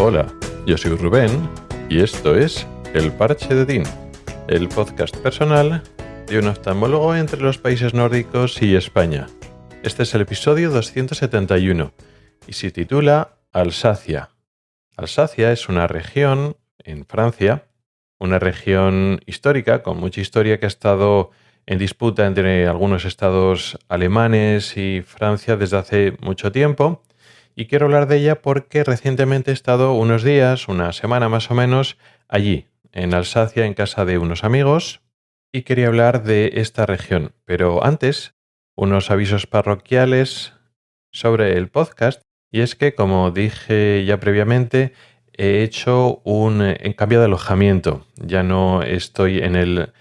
Hola, yo soy Rubén y esto es El Parche de Dean, el podcast personal de un oftalmólogo entre los países nórdicos y España. Este es el episodio 271 y se titula Alsacia. Alsacia es una región en Francia, una región histórica, con mucha historia, que ha estado en disputa entre algunos estados alemanes y Francia desde hace mucho tiempo. Y quiero hablar de ella porque recientemente he estado unos días, una semana más o menos, allí, en Alsacia, en casa de unos amigos, y quería hablar de esta región. Pero antes, unos avisos parroquiales sobre el podcast, y es que, como dije ya previamente, he hecho un cambio de alojamiento. Ya no estoy en el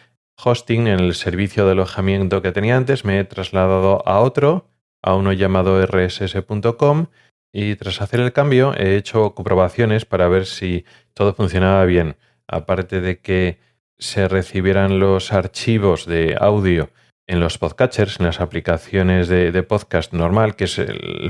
hosting, en el servicio de alojamiento que tenía antes, me he trasladado a otro, a uno llamado rss.com, y tras hacer el cambio he hecho comprobaciones para ver si todo funcionaba bien. Aparte de que se recibieran los archivos de audio en los podcatchers, en las aplicaciones de podcast normal, que es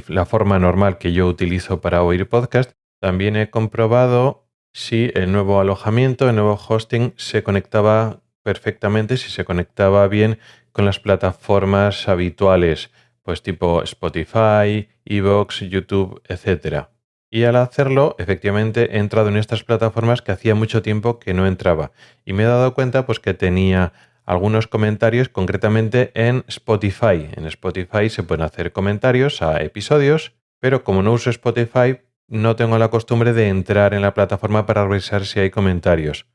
la forma normal que yo utilizo para oír podcast, también he comprobado si el nuevo alojamiento, el nuevo hosting, se conectaba perfectamente, si se conectaba bien con las plataformas habituales, pues tipo Spotify, iVoox, YouTube, etc. Y al hacerlo, efectivamente, he entrado en estas plataformas que hacía mucho tiempo que no entraba. Y me he dado cuenta pues que tenía algunos comentarios, concretamente en Spotify. En Spotify se pueden hacer comentarios a episodios, pero como no uso Spotify, no tengo la costumbre de entrar en la plataforma para revisar si hay comentarios.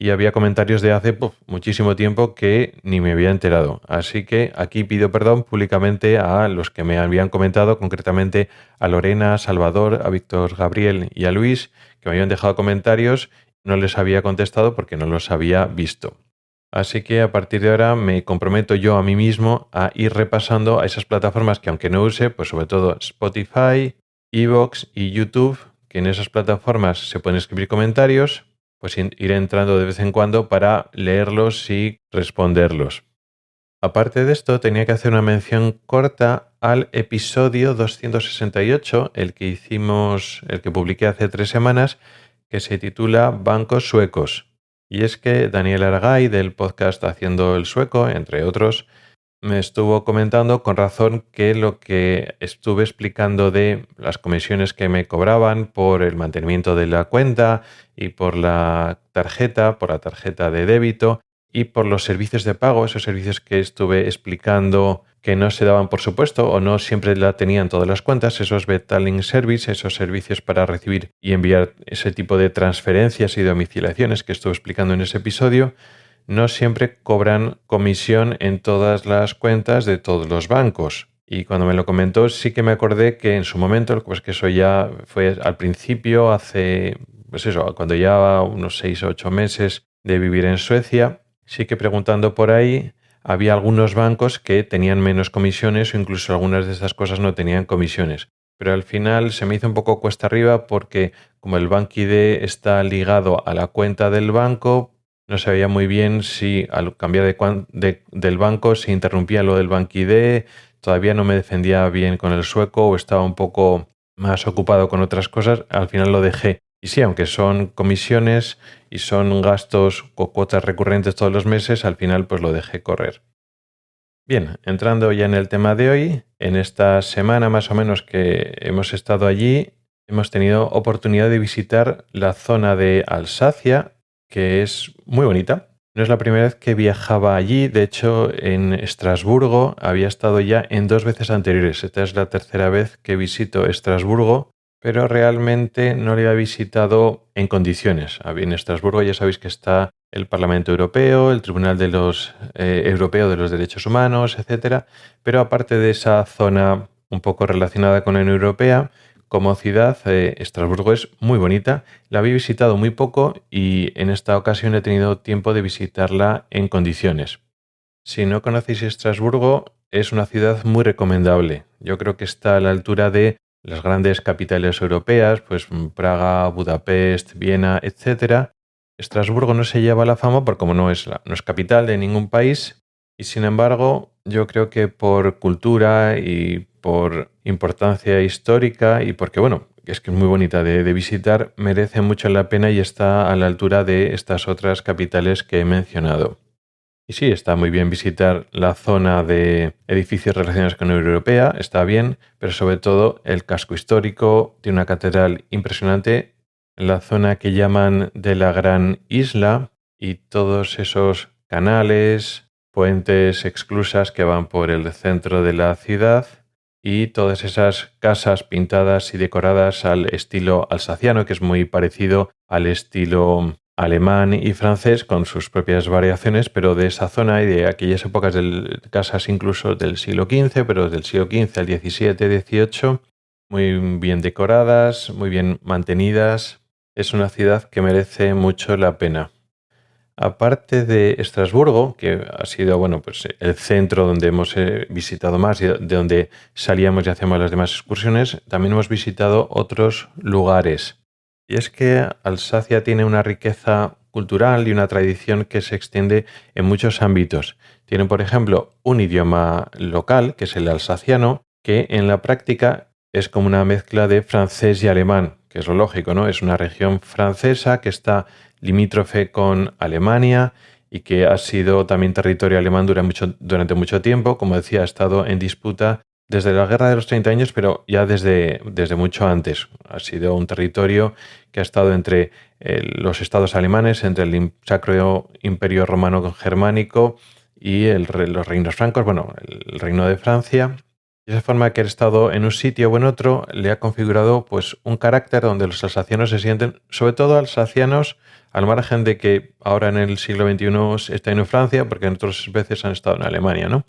Y había comentarios de hace muchísimo tiempo que ni me había enterado. Así que aquí pido perdón públicamente a los que me habían comentado, concretamente a Lorena, a Salvador, a Víctor Gabriel y a Luis, que me habían dejado comentarios. No les había contestado porque no los había visto. Así que a partir de ahora me comprometo yo a mí mismo a ir repasando a esas plataformas que, aunque no use, pues sobre todo Spotify, iVoox y YouTube, que en esas plataformas se pueden escribir comentarios, pues iré entrando de vez en cuando para leerlos y responderlos. Aparte de esto, tenía que hacer una mención corta al episodio 268, el que publiqué hace 3 semanas, que se titula Bancos suecos. Y es que Daniel Argay, del podcast Haciendo el Sueco, entre otros, me estuvo comentando con razón que lo que estuve explicando de las comisiones que me cobraban por el mantenimiento de la cuenta y por la tarjeta de débito y por los servicios de pago, esos servicios que estuve explicando que no se daban por supuesto o no siempre la tenían todas las cuentas, esos Betaling Service, esos servicios para recibir y enviar ese tipo de transferencias y domiciliaciones que estuve explicando en ese episodio, no siempre cobran comisión en todas las cuentas de todos los bancos. Y cuando me lo comentó sí que me acordé que en su momento, pues que eso ya fue al principio, cuando llevaba unos 6 o 8 meses de vivir en Suecia, sí que preguntando por ahí había algunos bancos que tenían menos comisiones o incluso algunas de esas cosas no tenían comisiones. Pero al final se me hizo un poco cuesta arriba porque como el BankID está ligado a la cuenta del banco, no sabía muy bien si al cambiar del banco se interrumpía lo del BankID, todavía no me defendía bien con el sueco o estaba un poco más ocupado con otras cosas, al final lo dejé. Y sí, aunque son comisiones y son gastos o cuotas recurrentes todos los meses, al final pues lo dejé correr. Bien, entrando ya en el tema de hoy, en esta semana más o menos que hemos estado allí, hemos tenido oportunidad de visitar la zona de Alsacia, que es muy bonita. No es la primera vez que viajaba allí, de hecho en Estrasburgo había estado ya en 2 veces anteriores. Esta es la tercera vez que visito Estrasburgo, pero realmente no lo había visitado en condiciones. En Estrasburgo ya sabéis que está el Parlamento Europeo, el Tribunal Europeo de los Derechos Humanos, etc. Pero aparte de esa zona un poco relacionada con la Unión Europea, como ciudad, Estrasburgo es muy bonita. La había visitado muy poco y en esta ocasión he tenido tiempo de visitarla en condiciones. Si no conocéis Estrasburgo, es una ciudad muy recomendable. Yo creo que está a la altura de las grandes capitales europeas, pues Praga, Budapest, Viena, etc. Estrasburgo no se lleva la fama porque como no es capital de ningún país y sin embargo yo creo que por cultura y por importancia histórica y porque es que es muy bonita de visitar, merece mucho la pena y está a la altura de estas otras capitales que he mencionado. Y sí, está muy bien visitar la zona de edificios relacionados con la Unión Europea, está bien, pero sobre todo el casco histórico, tiene una catedral impresionante, la zona que llaman de la Gran Isla y todos esos canales, puentes, esclusas que van por el centro de la ciudad y todas esas casas pintadas y decoradas al estilo alsaciano, que es muy parecido al estilo alemán y francés con sus propias variaciones, pero de esa zona y de aquellas épocas de casas incluso del siglo XV, pero del siglo XV al XVII, XVIII, muy bien decoradas, muy bien mantenidas. Es una ciudad que merece mucho la pena. Aparte de Estrasburgo, que ha sido bueno, pues el centro donde hemos visitado más y de donde salíamos y hacíamos las demás excursiones, también hemos visitado otros lugares. Y es que Alsacia tiene una riqueza cultural y una tradición que se extiende en muchos ámbitos. Tiene, por ejemplo, un idioma local, que es el alsaciano, que en la práctica es como una mezcla de francés y alemán, que es lo lógico, ¿no? Es una región francesa que está limítrofe con Alemania y que ha sido también territorio alemán durante mucho tiempo. Como decía, ha estado en disputa desde la Guerra de los 30 años, pero ya desde mucho antes. Ha sido un territorio que ha estado entre los estados alemanes, entre el Sacro Imperio Romano Germánico y los reinos francos, bueno, el Reino de Francia. De esa forma que el Estado en un sitio o en otro le ha configurado pues un carácter donde los alsacianos se sienten, sobre todo alsacianos, al margen de que ahora en el siglo XXI están en Francia, porque en otras veces han estado en Alemania, ¿no?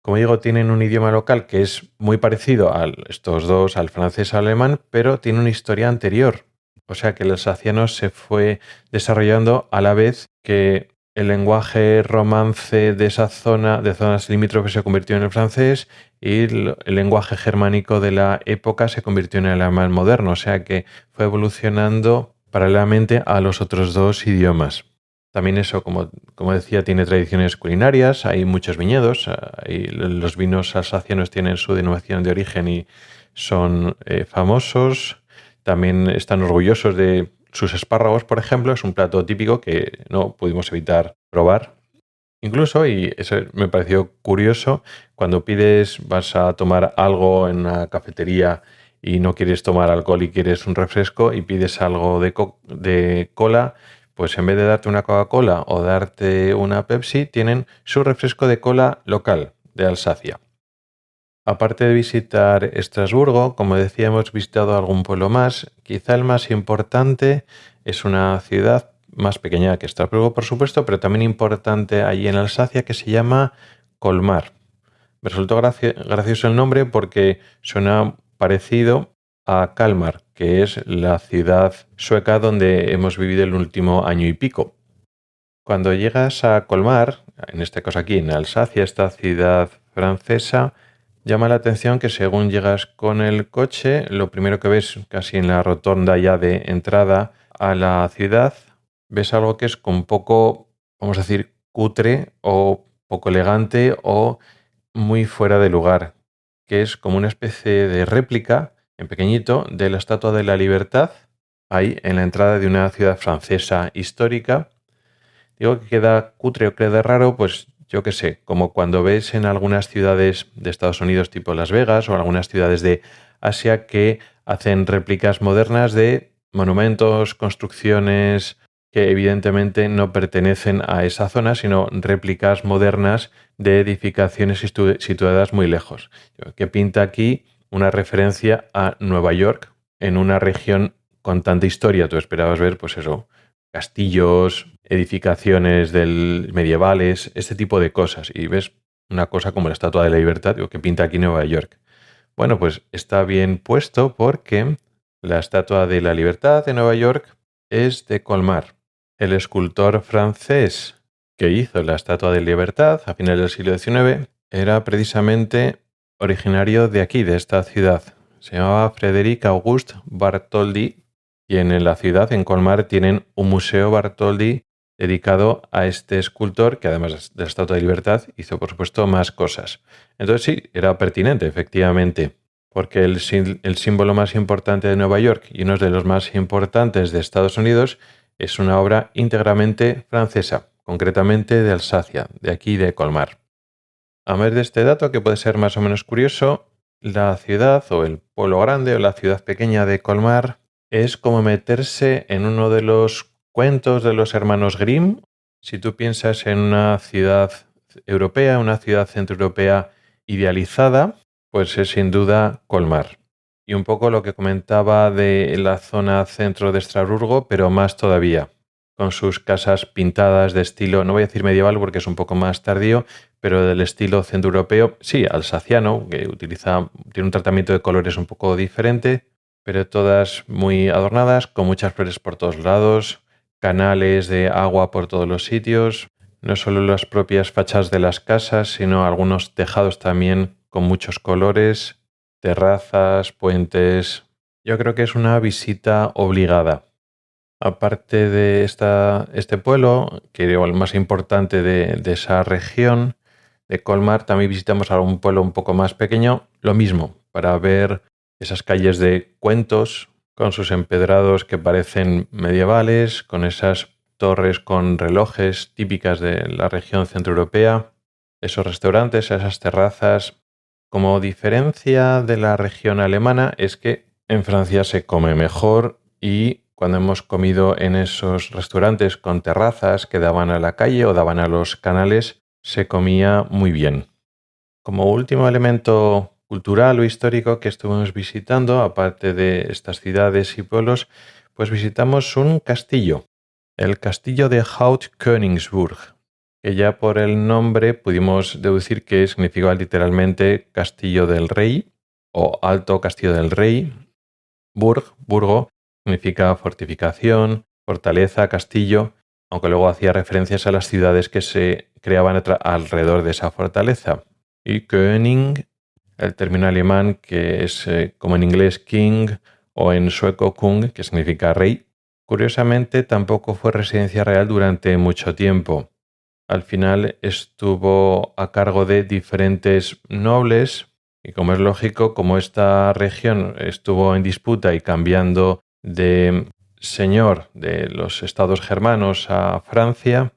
Como digo, tienen un idioma local que es muy parecido a estos dos, al francés y al alemán, pero tiene una historia anterior. O sea que el alsaciano se fue desarrollando a la vez que el lenguaje romance de esa zona, de zonas limítrofes, se convirtió en el francés y el lenguaje germánico de la época se convirtió en el alemán moderno. O sea que fue evolucionando paralelamente a los otros dos idiomas. También eso, como decía, tiene tradiciones culinarias, hay muchos viñedos, los vinos alsacianos tienen su denominación de origen y son famosos. También están orgullosos de sus espárragos, por ejemplo, es un plato típico que no pudimos evitar probar. Incluso, y eso me pareció curioso, cuando vas a tomar algo en una cafetería y no quieres tomar alcohol y quieres un refresco y pides algo de cola, pues en vez de darte una Coca-Cola o darte una Pepsi, tienen su refresco de cola local de Alsacia. Aparte de visitar Estrasburgo, como decía, hemos visitado algún pueblo más. Quizá el más importante es una ciudad más pequeña que Estrasburgo, por supuesto, pero también importante allí en Alsacia, que se llama Colmar. Me resultó gracioso el nombre porque suena parecido a Kalmar, que es la ciudad sueca donde hemos vivido el último año y pico. Cuando llegas a Colmar, en este caso aquí en Alsacia, esta ciudad francesa, llama la atención que según llegas con el coche, lo primero que ves casi en la rotonda ya de entrada a la ciudad, ves algo que es un poco, vamos a decir, cutre o poco elegante o muy fuera de lugar, que es como una especie de réplica, en pequeñito, de la Estatua de la Libertad, ahí en la entrada de una ciudad francesa histórica. Digo que queda cutre o queda raro, pues yo qué sé, como cuando ves en algunas ciudades de Estados Unidos tipo Las Vegas o algunas ciudades de Asia que hacen réplicas modernas de monumentos, construcciones que evidentemente no pertenecen a esa zona, sino réplicas modernas de edificaciones situadas muy lejos. Que pinta aquí una referencia a Nueva York en una región con tanta historia. Tú esperabas ver, pues eso, castillos, edificaciones medievales, este tipo de cosas. Y ves una cosa como la Estatua de la Libertad, que pinta aquí Nueva York. Bueno, pues está bien puesto porque la Estatua de la Libertad de Nueva York es de Colmar. El escultor francés que hizo la Estatua de la Libertad a finales del siglo XIX era precisamente originario de aquí, de esta ciudad. Se llamaba Frédéric Auguste Bartholdi y en la ciudad, en Colmar, tienen un museo Bartholdi dedicado a este escultor que además de la Estatua de Libertad hizo por supuesto más cosas. Entonces sí, era pertinente, efectivamente. porque el símbolo más importante de Nueva York y uno de los más importantes de Estados Unidos es una obra íntegramente francesa, concretamente de Alsacia, de aquí de Colmar. A ver de este dato, que puede ser más o menos curioso, la ciudad o el pueblo grande o la ciudad pequeña de Colmar es como meterse en uno de los cuentos de los hermanos Grimm. Si tú piensas en una ciudad europea, una ciudad centroeuropea idealizada, pues es sin duda Colmar. Y un poco lo que comentaba de la zona centro de Estrasburgo, pero más todavía, con sus casas pintadas de estilo, no voy a decir medieval porque es un poco más tardío, pero del estilo centroeuropeo, sí, alsaciano, que tiene un tratamiento de colores un poco diferente, pero todas muy adornadas, con muchas flores por todos lados, canales de agua por todos los sitios, no solo las propias fachadas de las casas, sino algunos tejados también con muchos colores, terrazas, puentes. Yo creo que es una visita obligada. Aparte de este pueblo, que era el más importante de esa región, de Colmar, también visitamos algún pueblo un poco más pequeño, lo mismo, para ver esas calles de cuentos, con sus empedrados que parecen medievales, con esas torres con relojes típicas de la región centroeuropea, esos restaurantes, esas terrazas. Como diferencia de la región alemana es que en Francia se come mejor y cuando hemos comido en esos restaurantes con terrazas que daban a la calle o daban a los canales, se comía muy bien. Como último elemento cultural o histórico que estuvimos visitando, aparte de estas ciudades y pueblos, pues visitamos un castillo, el castillo de Haut-Königsburg, que ya por el nombre pudimos deducir que significaba literalmente Castillo del Rey o Alto Castillo del Rey. Burgo, significa fortificación, fortaleza, castillo, aunque luego hacía referencias a las ciudades que se creaban alrededor de esa fortaleza. Y König, el término alemán que es como en inglés king o en sueco kung, que significa rey, curiosamente tampoco fue residencia real durante mucho tiempo. Al final estuvo a cargo de diferentes nobles y, como es lógico, como esta región estuvo en disputa y cambiando de señor de los estados germanos a Francia,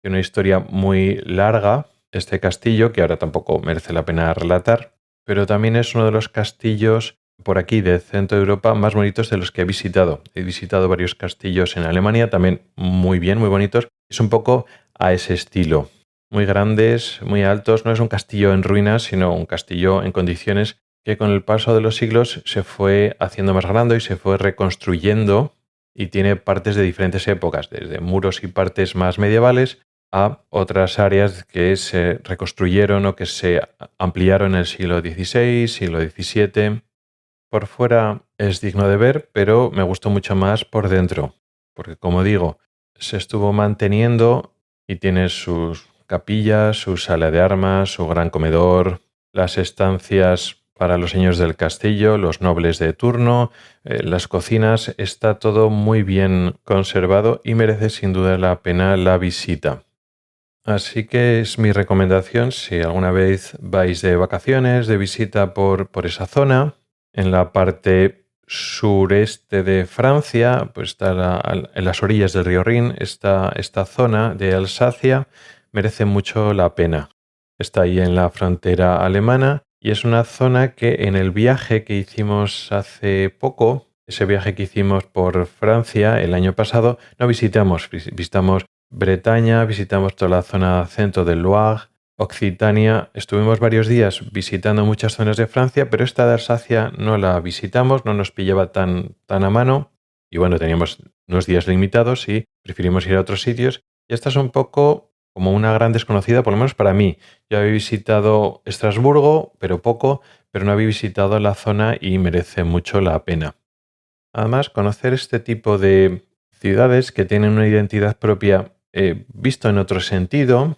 tiene una historia muy larga este castillo, que ahora tampoco merece la pena relatar, pero también es uno de los castillos por aquí de centro de Europa más bonitos de los que he visitado. He visitado varios castillos en Alemania, también muy bien, muy bonitos. Es un poco a ese estilo. Muy grandes, muy altos. No es un castillo en ruinas, sino un castillo en condiciones que con el paso de los siglos se fue haciendo más grande y se fue reconstruyendo y tiene partes de diferentes épocas, desde muros y partes más medievales a otras áreas que se reconstruyeron o que se ampliaron en el siglo XVI, siglo XVII. Por fuera es digno de ver, pero me gustó mucho más por dentro, porque como digo, se estuvo manteniendo y tiene sus capillas, su sala de armas, su gran comedor, las estancias para los señores del castillo, los nobles de turno, las cocinas, está todo muy bien conservado y merece sin duda la pena la visita. Así que es mi recomendación si alguna vez vais de vacaciones, de visita por esa zona. En la parte sureste de Francia, pues está en las orillas del río Rin, esta zona de Alsacia merece mucho la pena. Está ahí en la frontera alemana y es una zona que en el viaje que hicimos hace poco, ese viaje que hicimos por Francia el año pasado, no visitamos. Visitamos Bretaña, visitamos toda la zona centro del Loire, Occitania. Estuvimos varios días visitando muchas zonas de Francia, pero esta de Alsacia no la visitamos, no nos pillaba tan a mano. Y bueno, teníamos unos días limitados y preferimos ir a otros sitios. Y esta es un poco como una gran desconocida, por lo menos para mí. Yo había visitado Estrasburgo, pero poco, pero no había visitado la zona y merece mucho la pena. Además, conocer este tipo de ciudades que tienen una identidad propia visto en otro sentido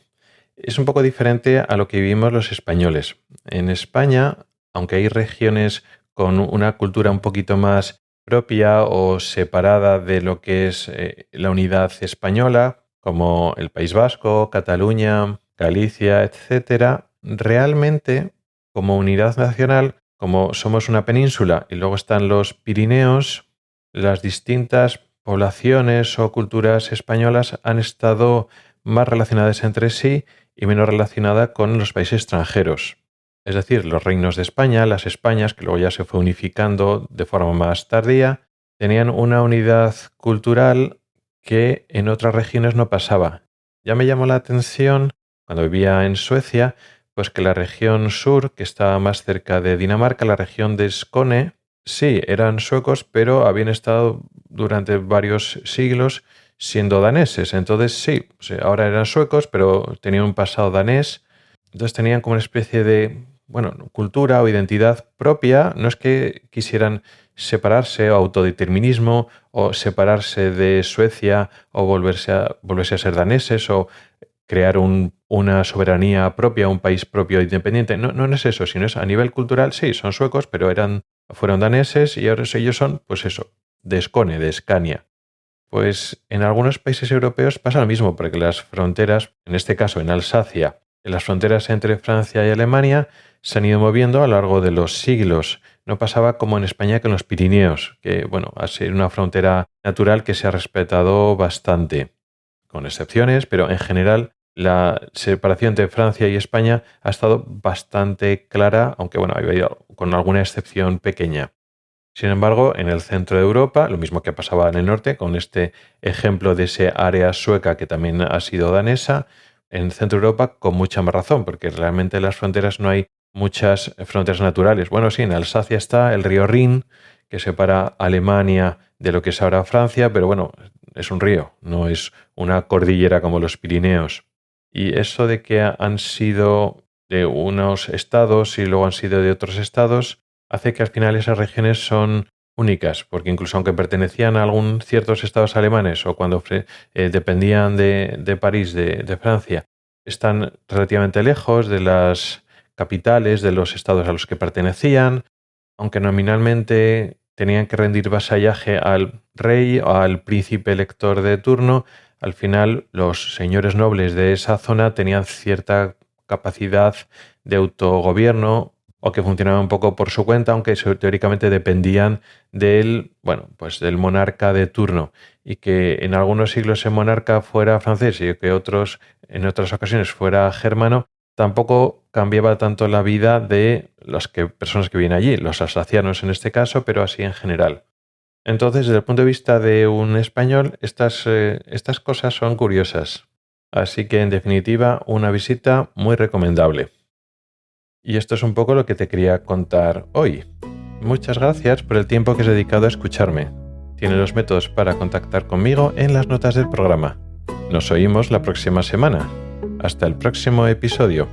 es un poco diferente a lo que vivimos los españoles. En España, aunque hay regiones con una cultura un poquito más propia o separada de lo que es la unidad española, como el País Vasco, Cataluña, Galicia, etcétera, realmente como unidad nacional como somos una península y luego están los Pirineos, las distintas poblaciones o culturas españolas han estado más relacionadas entre sí y menos relacionadas con los países extranjeros. Es decir, los reinos de España, las Españas, que luego ya se fue unificando de forma más tardía, tenían una unidad cultural que en otras regiones no pasaba. Ya me llamó la atención cuando vivía en Suecia, pues que la región sur, que estaba más cerca de Dinamarca, la región de Skåne, sí, eran suecos, pero habían estado durante varios siglos siendo daneses. Entonces sí, ahora eran suecos, pero tenían un pasado danés. Entonces tenían como una especie de, cultura o identidad propia. No es que quisieran separarse o autodeterminismo o separarse de Suecia o volverse a ser daneses o crear una soberanía propia, un país propio independiente. No, no es eso, sino es a nivel cultural, sí, son suecos, pero fueron daneses y ahora ellos son, pues eso, de Skåne, de Escania. Pues en algunos países europeos pasa lo mismo, porque las fronteras, en este caso en Alsacia, las fronteras entre Francia y Alemania se han ido moviendo a lo largo de los siglos. No pasaba como en España con los Pirineos, que ha sido una frontera natural que se ha respetado bastante, con excepciones, pero en general la separación entre Francia y España ha estado bastante clara, aunque ha habido con alguna excepción pequeña. Sin embargo, en el centro de Europa, lo mismo que pasaba en el norte, con este ejemplo de ese área sueca que también ha sido danesa, en el centro de Europa con mucha más razón, porque realmente en las fronteras no hay muchas fronteras naturales. Bueno, sí, en Alsacia está el río Rin, que separa Alemania de lo que es ahora Francia, pero es un río, no es una cordillera como los Pirineos. Y eso de que han sido de unos estados y luego han sido de otros estados, hace que al final esas regiones son únicas, porque incluso aunque pertenecían a algún ciertos estados alemanes o cuando dependían de París, de Francia, están relativamente lejos de las capitales de los estados a los que pertenecían, aunque nominalmente tenían que rendir vasallaje al rey o al príncipe elector de turno, al final los señores nobles de esa zona tenían cierta capacidad de autogobierno o que funcionaban un poco por su cuenta, aunque teóricamente dependían del monarca de turno, y que en algunos siglos el monarca fuera francés y que en otras ocasiones fuera germano, tampoco cambiaba tanto la vida de las personas que viven allí, los alsacianos en este caso, pero así en general. Entonces, desde el punto de vista de un español, estas cosas son curiosas. Así que, en definitiva, una visita muy recomendable. Y esto es un poco lo que te quería contar hoy. Muchas gracias por el tiempo que has dedicado a escucharme. Tienes los métodos para contactar conmigo en las notas del programa. Nos oímos la próxima semana. Hasta el próximo episodio.